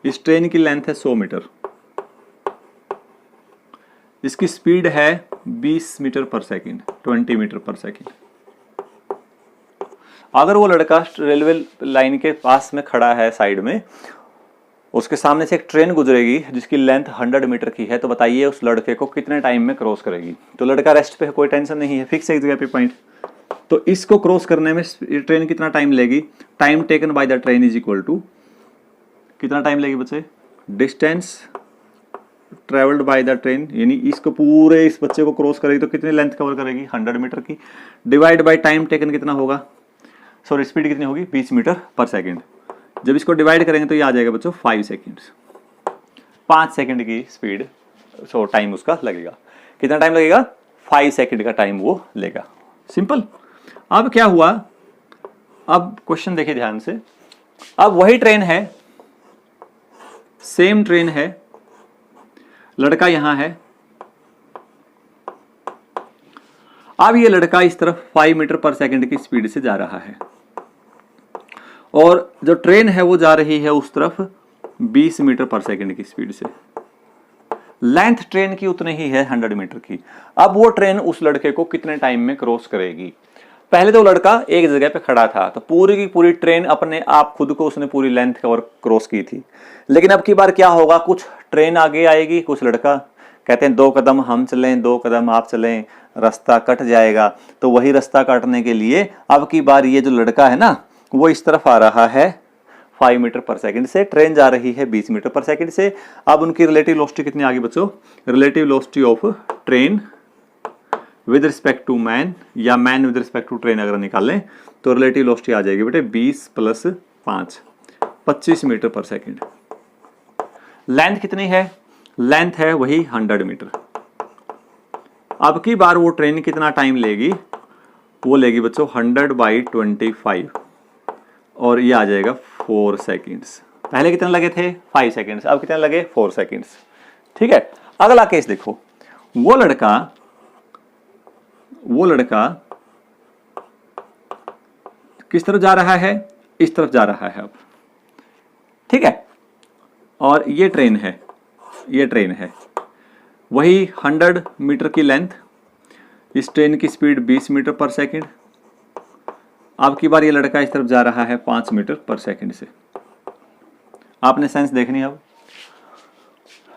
इस ट्रेन की लेंथ है 100 मीटर, इसकी स्पीड है 20 metre per second, 20 metre per second. अगर वो लड़का रेलवे लाइन के पास में खड़ा है साइड में, उसके सामने से एक ट्रेन गुजरेगी जिसकी लेंथ 100 मीटर की है, तो बताइए उस लड़के को कितने टाइम में क्रॉस करेगी। तो लड़का रेस्ट पे है, कोई टेंशन नहीं है, फिक्स है एक जगह पे पॉइंट। तो इसको क्रॉस करने में ट्रेन कितना टाइम लेगी, time taken by the train is equal to, कितना टाइम लेगी बच्चे, distance travelled by the train, यानी इसको पूरे इस बच्चे को क्रॉस करेगी तो कितनी लेंथ कवर करेगी 100 मीटर की, डिवाइड बाय टाइम टेकन कितना होगा, सॉरी स्पीड कितनी होगी 20 मीटर पर सेकंड। जब इसको डिवाइड करेंगे तो ये आ जाएगा बच्चों 5 सेकंड, 5 सेकंड की स्पीड, सो टाइम उसका लगेगा। कितना टाइम लगेगा 5 सेकंड का टाइम वो लेगा। सिंपल। अब क्या हुआ, अब क्वेश्चन देखिए ध्यान से, अब वही ट्रेन है, सेम ट्रेन है, लड़का यहां है, अब ये लड़का इस तरफ 5 मीटर पर सेकंड की स्पीड से जा रहा है और जो ट्रेन है वो जा रही है उस तरफ 20 मीटर पर सेकंड की स्पीड से। लेंथ ट्रेन की उतनी ही है 100 मीटर की। अब वो ट्रेन उस लड़के को कितने टाइम में क्रॉस करेगी। पहले तो लड़का एक जगह पे खड़ा था तो पूरी की पूरी ट्रेन अपने आप खुद को उसने पूरी लेंथ कवर क्रॉस की थी, लेकिन अब की बार क्या होगा, कुछ ट्रेन आगे आएगी, कुछ लड़का, कहते हैं 2 कदम हम चलें 2 कदम आप चलें, रास्ता कट जाएगा। तो वही रास्ता काटने के लिए अब की बार ये जो लड़का है ना वो इस तरफ आ रहा है 5 मीटर पर सेकंड से, ट्रेन जा रही है 20 मीटर पर सेकंड से। अब उनकी रिलेटिव वेलोसिटी कितनी आ गई बच्चों, relative velocity of train with respect to man या man with respect to train अगर निकालें तो रिलेटिव वेलोसिटी आ जाएगी बेटे 20 + 5 25 मीटर पर सेकंड। लेंथ कितनी है, लेंथ है वही 100 मीटर। अब की बार वो ट्रेन कितना टाइम लेगी, वो लेगी बच्चों 100/25 और ये आ जाएगा 4 सेकेंड्स। पहले कितने लगे थे 5 सेकेंड्स, अब कितने लगे 4 सेकेंड्स। ठीक है। अगला केस देखो, वो लड़का किस तरफ जा रहा है, इस तरफ जा रहा है अब, ठीक है, और ये ट्रेन है, ये ट्रेन है, वही 100 मीटर की लेंथ, इस ट्रेन की स्पीड 20 मीटर पर सेकंड। अब की बार ये लड़का इस तरफ जा रहा है 5 मीटर पर सेकंड से। आपने सेंस देखनी है अब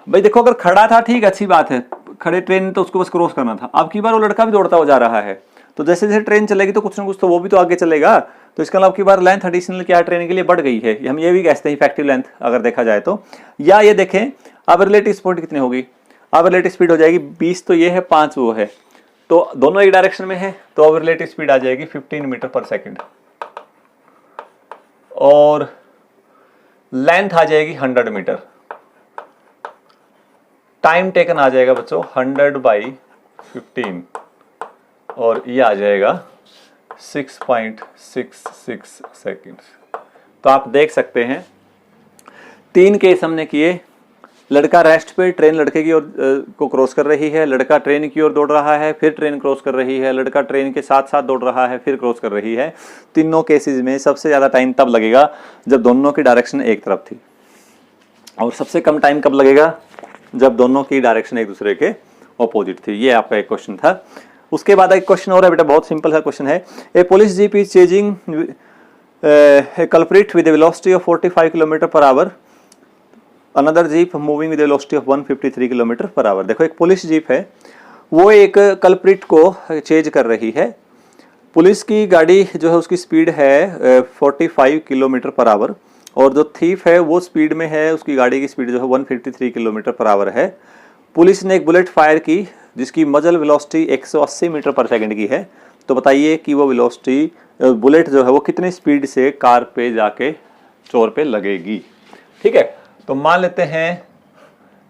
भाई। देखो अगर खड़ा था ठीक अच्छी बात है, खड़े ट्रेन तो उसको बस क्रॉस करना था। अब की बार वो लड़का भी दौड़ता हुआ जा रहा है, तो जैसे जैसे ट्रेन चलेगी तो कुछ ना कुछ तो वो भी तो आगे चलेगा, तो इसका मतलब अब की बार लेंथ एडिशनल क्या ट्रेन के लिए बढ़ गई है, हम ये भी कहते हैं इफेक्टिव लेंथ अगर देखा जाए तो। या ये देखें अब रिलेटिव स्पीड कितनी होगी, अब रिलेटिव स्पीड हो जाएगी 20 तो ये है 5 वो है, तो दोनों एक डायरेक्शन में है, तो अब रिलेटिव स्पीड आ जाएगी 15 मीटर पर सेकंड और लेंथ आ जाएगी 100 मीटर। टाइम टेकन आ जाएगा बच्चों 100/15 और ये आ जाएगा 6.66 सेकेंड्स। तो आप देख सकते हैं 3 केस हमने किए। लड़का रेस्ट पे, ट्रेन लड़के की ओर को क्रॉस कर रही है, लड़का ट्रेन की ओर दौड़ रहा है, फिर ट्रेन क्रॉस कर रही है, लड़का ट्रेन के साथ साथ दौड़ रहा है, फिर क्रॉस कर रही है। तीनों केसेस में सबसे ज़्यादा टाइम तब लगेगा जब दोनों की डायरेक्शन एक तरफ थी, और सबसे कम टाइम कब लगेगा जब दोनों की डायरेक्शन एक दूसरे के ऑपोजिट थी। ये आपका एक क्वेश्चन था। उसके बाद एक क्वेश्चन और है बेटा, बहुत सिंपल सा क्वेश्चन है। A police jeep is chasing a culprit with velocity of 45 kilometre per hour, another jeep moving with velocity of 153 kilometre per hour. देखो एक पुलिस जीप है, वो एक कल्प्रिट को चेज कर रही है। पुलिस की गाड़ी जो है उसकी स्पीड है 45 किलोमीटर पर आवर, और जो थीफ है वो स्पीड में है, उसकी गाड़ी की स्पीड जो है 153 किलोमीटर पर आवर है। पुलिस ने एक बुलेट फायर की जिसकी मजल वेलोसिटी 180 मीटर पर सेकंड की है। तो बताइए कि वो वेलोसिटी बुलेट जो है वो कितनी स्पीड से कार पे जाके चोर पे लगेगी। ठीक है, तो मान लेते हैं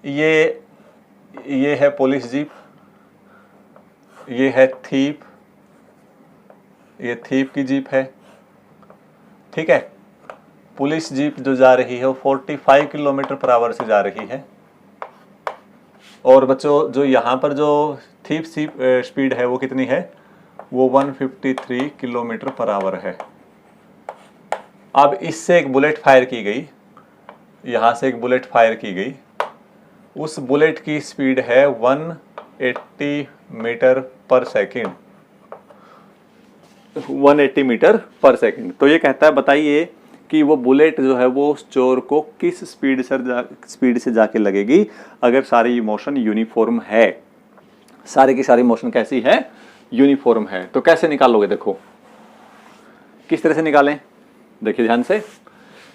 ये है पुलिस जीप, ये है थीप, ये थीप की जीप है। ठीक है, पुलिस जीप जो जा रही है वो 45 किलोमीटर पर आवर से जा रही है, और बच्चों जो यहाँ पर जो थीप स्पीड है वो कितनी है, वो 153 किलोमीटर पर आवर है। अब इससे एक बुलेट फायर की गई, यहाँ से एक बुलेट फायर की गई, उस बुलेट की स्पीड है 180 metre per second, 180 metre per second. तो ये कहता है बताइए कि वो बुलेट जो है वो उस चोर को किस स्पीड से जाके लगेगी अगर सारी मोशन यूनिफॉर्म है। सारी की सारी मोशन कैसी है, यूनिफॉर्म है। तो कैसे निकालोगे, देखो किस तरह से निकालें, देखिए ध्यान से।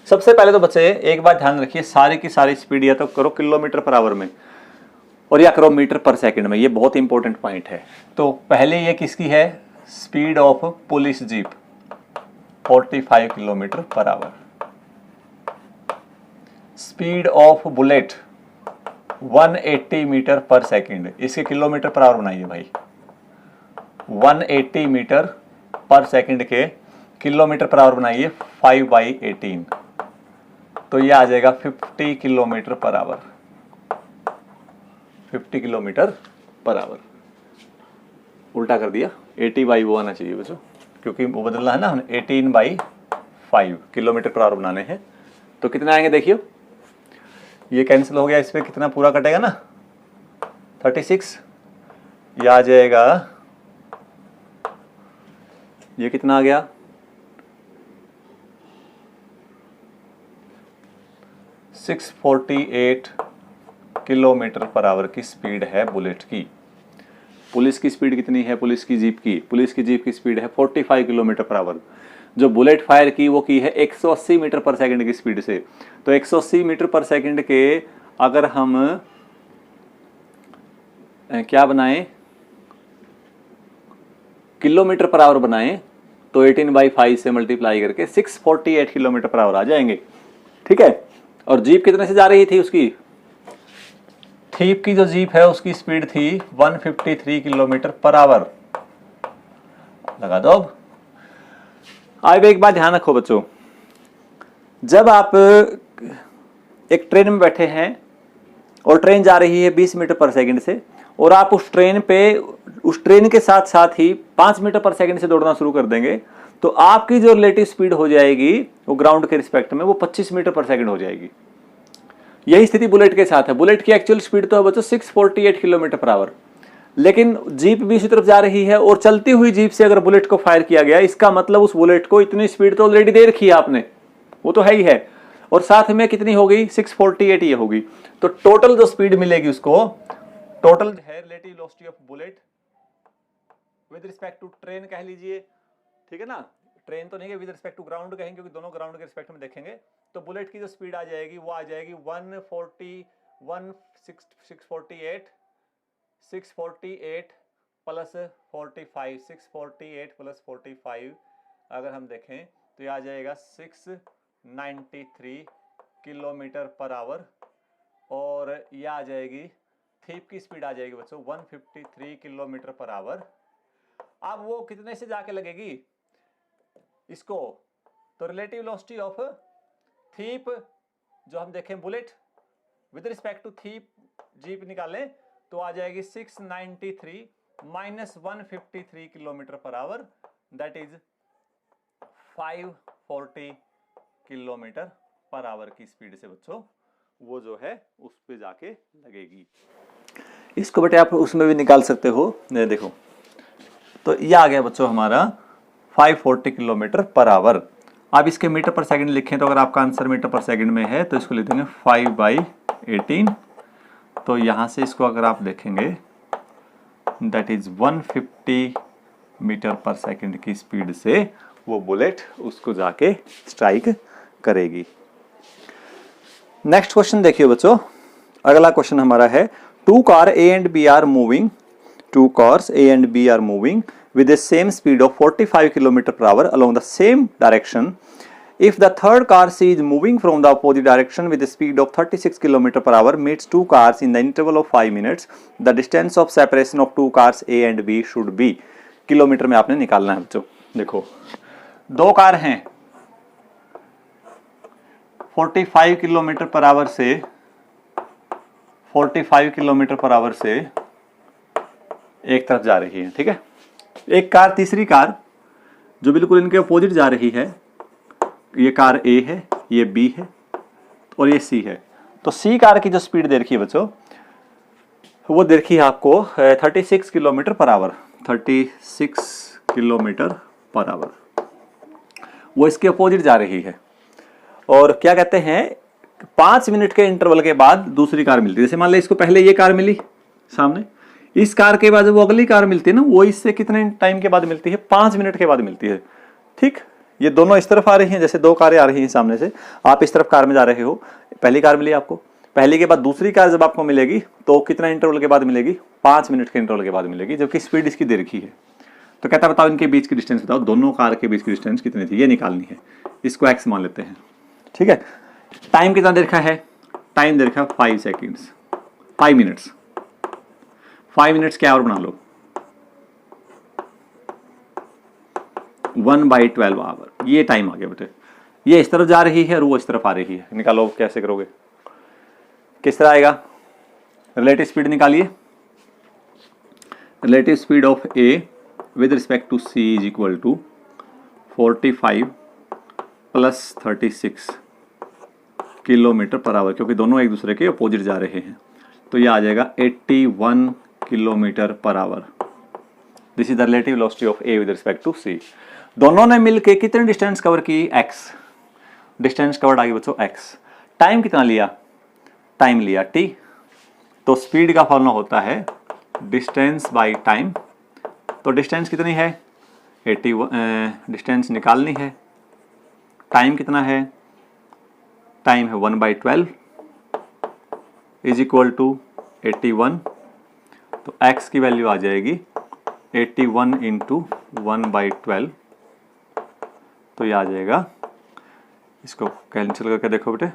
सबसे पहले तो बच्चे एक बात ध्यान रखिए, सारी की सारी स्पीड या तो करो किलोमीटर पर आवर में। और या करो मीटर पर सेकंड में, ये बहुत इंपॉर्टेंट पॉइंट है। तो पहले ये किसकी है, speed of police jeep 45 kilometre per hour, speed of bullet 180 metre per second, इसके किलोमीटर पर आवर बनाइए भाई, 180 मीटर पर सेकंड के किलोमीटर पर आवर बनाइए 5/18, तो ये आ जाएगा 50 kilometre per our, 50 kilometre per our. उल्टा कर दिया, 80 बाई वो आना चाहिए बच्चों, क्योंकि वो बदलना है ना, 18/5 किलोमीटर पर आवर बनाने हैं। तो कितने आएंगे देखियो, ये कैंसिल हो गया, इसमें कितना पूरा कटेगा ना 36, ये आ जाएगा, ये कितना आ गया 648 किलोमीटर पर आवर की स्पीड है बुलेट की। पुलिस की स्पीड कितनी है, पुलिस की जीप की स्पीड है 45 किलोमीटर पर आवर। जो बुलेट फायर की वो की है 180 मीटर पर सेकंड की स्पीड से। तो 180 मीटर पर सेकंड के अगर हम क्या बनाएं, किलोमीटर पर आवर बनाएं, तो 18/5 से मल्टीप्लाई करके 648 किलोमीटर पर आवर आ जाएंगे। ठीक है, और जीप कितने से जा रही थी, उसकी थीप की जो जीप है उसकी स्पीड थी 153 किलोमीटर पर आवर। लगा दो। अब एक बात ध्यान रखो बच्चों, जब आप एक ट्रेन में बैठे हैं और ट्रेन जा रही है 20 मीटर पर सेकंड से, और आप उस ट्रेन के साथ साथ ही 5 मीटर पर सेकंड से दौड़ना शुरू कर देंगे, तो आपकी जो रिलेटिव स्पीड हो जाएगी वो ग्राउंड के रिस्पेक्ट में वो 25 मीटर पर सेकंड हो जाएगी। यही स्थिति बुलेट के साथ है। बुलेट की एक्चुअल स्पीड तो है बच्चों 648 किलोमीटर पर आवर, लेकिन जीप भी इसी तरफ जा रही है और चलती हुई जीप से अगर बुलेट को फायर किया गया, इसका मतलब उस बुलेट को इतनी स्पीड तो ऑलरेडी दे रखी है आपने, वो तो है ही है, और साथ में कितनी हो गई 648 ये होगी। तो टोटल जो स्पीड मिलेगी उसको, टोटल है relative velocity of bullet with respect to train कह लीजिए, ठीक है ना, ट्रेन तो नहीं है, विद रिस्पेक्ट टू ग्राउंड कहेंगे क्योंकि दोनों ग्राउंड के रिस्पेक्ट में देखेंगे। तो बुलेट की जो स्पीड आ जाएगी वो आ जाएगी 648 प्लस 45, 648 प्लस 45 अगर हम देखें तो ये आ जाएगा 693 किलोमीटर पर आवर, और ये आ जाएगी थीप की स्पीड आ जाएगी बच्चों 153 किलोमीटर पर आवर। अब वो कितने से जाके लगेगी इसको, तो रिलेटिव वेलोसिटी ऑफ थीप जो हम देखें बुलेट विद रिस्पेक्ट टू थीप जीप निकालें तो आ जाएगी 693 minus 153 kilometre per hour, that is 540 kilometre per hour की स्पीड से बच्चों वो जो है उस पे जाके लगेगी। इसको बेटे आप उसमें भी निकाल सकते हो, देखो तो ये आ गया बच्चों हमारा 540 किलोमीटर पर आवर। आप इसके मीटर पर सेकंड लिखें तो अगर आपका आंसर मीटर पर सेकंड में है तो इसको लिख देंगे 5/18। तो यहाँ से इसको अगर आप देखेंगे that is 150 metre per second की स्पीड से वो बुलेट उसको जाके स्ट्राइक करेगी। नेक्स्ट क्वेश्चन देखिए बच्चों, अगला क्वेश्चन हमारा है two car A and B are moving, two cars A and B are moving with the same speed of 45 km per hour along the same direction. If the third car C is moving from the opposite direction with a speed of 36 km per hour meets two cars in the interval of 5 minutes, the distance of separation of two cars A and B should be। Kilometre में आपने निकालना है बच्चों। देखो दो car हैं 45 kilometre per hour से 45 kilometre per hour से एक तरफ जा रही है, ठीक है। एक कार तीसरी कार जो बिल्कुल इनके अपोजिट जा रही है, ये कार A है, ये B है और ये C है। तो C कार की जो स्पीड दे रखी है बच्चों वो दे रखी है आपको 36 kilometre per our, 36 kilometre per our, वो इसके अपोजिट जा रही है। और क्या कहते हैं 5 मिनट के इंटरवल के बाद दूसरी कार मिलती है। जैसे मान लो इसको पहले ये कार मिली सामने, इस कार के बाद वो अगली कार मिलती है ना, वो इससे कितने टाइम के बाद मिलती है, 5 मिनट के बाद मिलती है। ठीक, ये दोनों इस तरफ आ रही हैं, जैसे दो कारें आ रही हैं सामने से, आप इस तरफ कार में जा रहे हो, पहली कार मिली आपको, पहली के बाद दूसरी कार जब आपको मिलेगी तो कितना इंटरवल के बाद मिलेगी, 5 मिनट के इंटरवल के बाद मिलेगी, जबकि स्पीड इसकी दे रखी है। तो कहता है बताओ इनके बीच की डिस्टेंस बताओ, दोनों कार के बीच की डिस्टेंस कितनी थी, ये निकालनी है। इसको x मान लेते हैं, ठीक है। टाइम कितना दे रखा है, टाइम दे रखा है 5 सेकेंड्स, 5 मिनट्स। 5 मिनट्स क्या और बना लो, 1/12 आवर, ये टाइम आ गया बेटे। ये इस तरफ जा रही है और वो इस तरफ आ रही है, निकालो कैसे करोगे, किस तरह आएगा। रिलेटिव स्पीड निकालिए, relative speed of A with respect to C is equal to 45 + 36 kilometre per hour, क्योंकि दोनों एक दूसरे के अपोजिट जा रहे हैं। तो ये आ जाएगा 81 kilometre per hour. This is the relative velocity of A with respect to C. दोनों ने मिलके कितनी डिस्टेंस कवर की, x। डिस्टेंस कवर्ड आगे बच्चों x। टाइम कितना लिया, टाइम लिया t। तो स्पीड का फॉर्मूला होता है डिस्टेंस बाय टाइम। तो डिस्टेंस कितनी है 81, डिस्टेंस निकालनी है। टाइम कितना है, टाइम है 1/12 इज इक्वल टू 81। तो x की वैल्यू आ जाएगी 81 × 1/12। तो ये आ जाएगा, इसको कैंसिल करके देखो बेटे,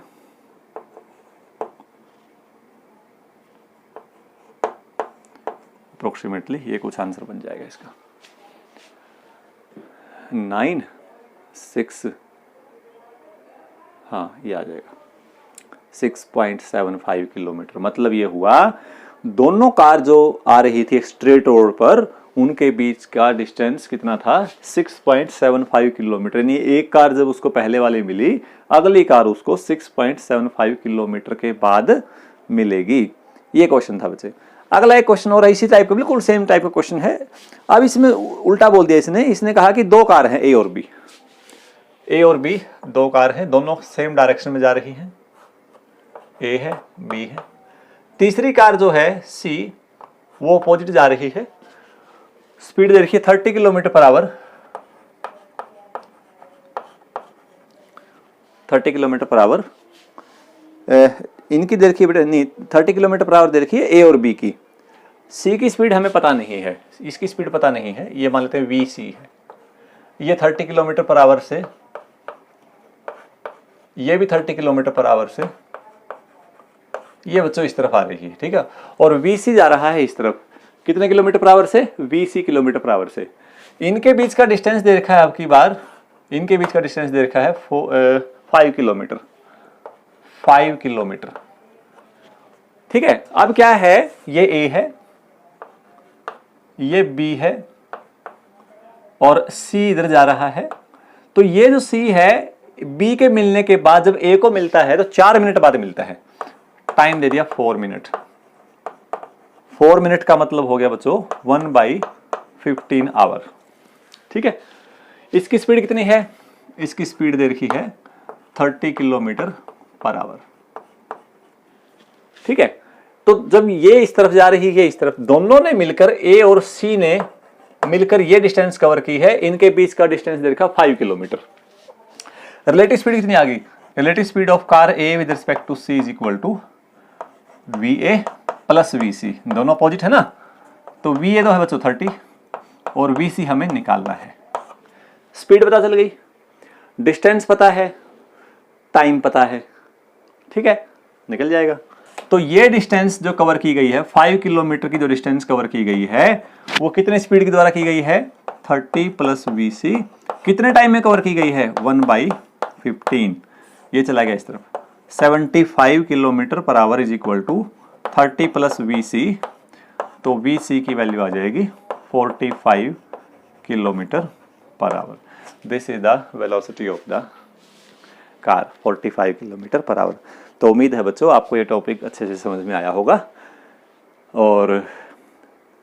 अप्रोक्सीमेटली ये कुछ आंसर बन जाएगा इसका 9, 6, हाँ ये आ जाएगा 6.75 किलोमीटर। मतलब ये हुआ दोनों कार जो आ रही थी स्ट्रेट रोड पर, उनके बीच का डिस्टेंस कितना था 6.75 किलोमीटर। यानी एक कार जब उसको पहले वाली मिली, अगली कार उसको 6.75 किलोमीटर के बाद मिलेगी। ये क्वेश्चन था बच्चे। अगला एक क्वेश्चन और इसी टाइप का, बिल्कुल सेम टाइप का क्वेश्चन है। अब इसमें उल्टा बोल दिया इसने कहा कि दो कार हैं ए और बी, ए और बी दो कार हैं, दोनों सेम डायरेक्शन में जा रही हैं, ए है बी है। तीसरी कार जो है सी, वो अपोजिट जा रही है। स्पीड दे रखी है 30 kilometre per our, 30 kilometre per our. इनकी दे रखी है बेटा, नहीं 30 किलोमीटर पर आवर दे रखी है ए और बी की। सी की स्पीड हमें पता नहीं है, इसकी स्पीड पता नहीं है, ये मान लेते हैं वी सी है। ये 30 किलोमीटर पर आवर से, ये भी 30 किलोमीटर पर आवर से, ये बच्चों इस तरफ आ रही है, ठीक है। और वी सी जा रहा है इस तरफ, कितने किलोमीटर पर आवर से, V C kilometre per hour से। इनके बीच का डिस्टेंस दे रखा है आपकी बार, इनके बीच का डिस्टेंस दे रखा है 5 किलोमीटर, 5 किलोमीटर, ठीक है। अब क्या है, ये ए है, ये बी है और सी इधर जा रहा है। तो ये जो सी है, बी के मिलने के बाद जब ए को मिलता है तो 4 मिनट बाद मिलता है। टाइम दे दिया 4 मिनट। 4 मिनट का मतलब हो गया बच्चों 1/15 आवर, ठीक है। इसकी स्पीड कितनी है, इसकी स्पीड दे रखी है 30 किलोमीटर पर आवर, ठीक है। तो जब ये इस तरफ जा रही है, इस तरफ, दोनों ने मिलकर, ए और सी ने मिलकर ये डिस्टेंस कवर की है। इनके बीच का डिस्टेंस दे रखा 5 किलोमीटर। रिलेटिव स्पीड कितनी आ गई, relative speed of car A with respect to C is equal to VA + VC, दोनों अपोजिट है ना। तो VA तो है बच्चों 30 और VC हमें निकालना है। स्पीड पता चल गई, डिस्टेंस पता है, टाइम पता है, ठीक है, निकल जाएगा। तो ये डिस्टेंस जो कवर की गई है, 5 किलोमीटर की जो डिस्टेंस कवर की गई है, वो कितने स्पीड के द्वारा की गई है, 30 + VC। कितने टाइम में कवर की गई है, 1/15। ये चला गया इस तरफ, 75 kilometre per hour is equal to 30 + VC। तो VC की वैल्यू आ जाएगी 45 kilometre per hour. This is the velocity of the car, 45 kilometre per hour. तो उम्मीद है बच्चों आपको ये टॉपिक अच्छे से समझ में आया होगा। और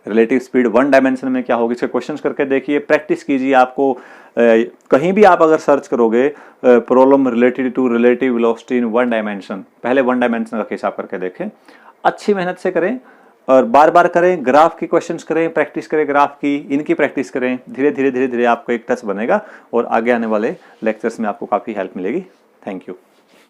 रिलेटिव स्पीड 1 डायमेंशन में क्या होगी, इसके क्वेश्चंस करके देखिए, प्रैक्टिस कीजिए। आपको कहीं भी आप अगर सर्च करोगे problem related to relative velocity in 1 dimension, पहले 1 डायमेंशन का केस आप करके देखें। अच्छी मेहनत से करें और बार बार करें, ग्राफ की क्वेश्चंस करें, प्रैक्टिस करें ग्राफ की, इनकी प्रैक्टिस करें। धीरे धीरे आपको एक टच बनेगा और आगे आने वाले लेक्चर्स में आपको काफ़ी हेल्प मिलेगी। Thank you.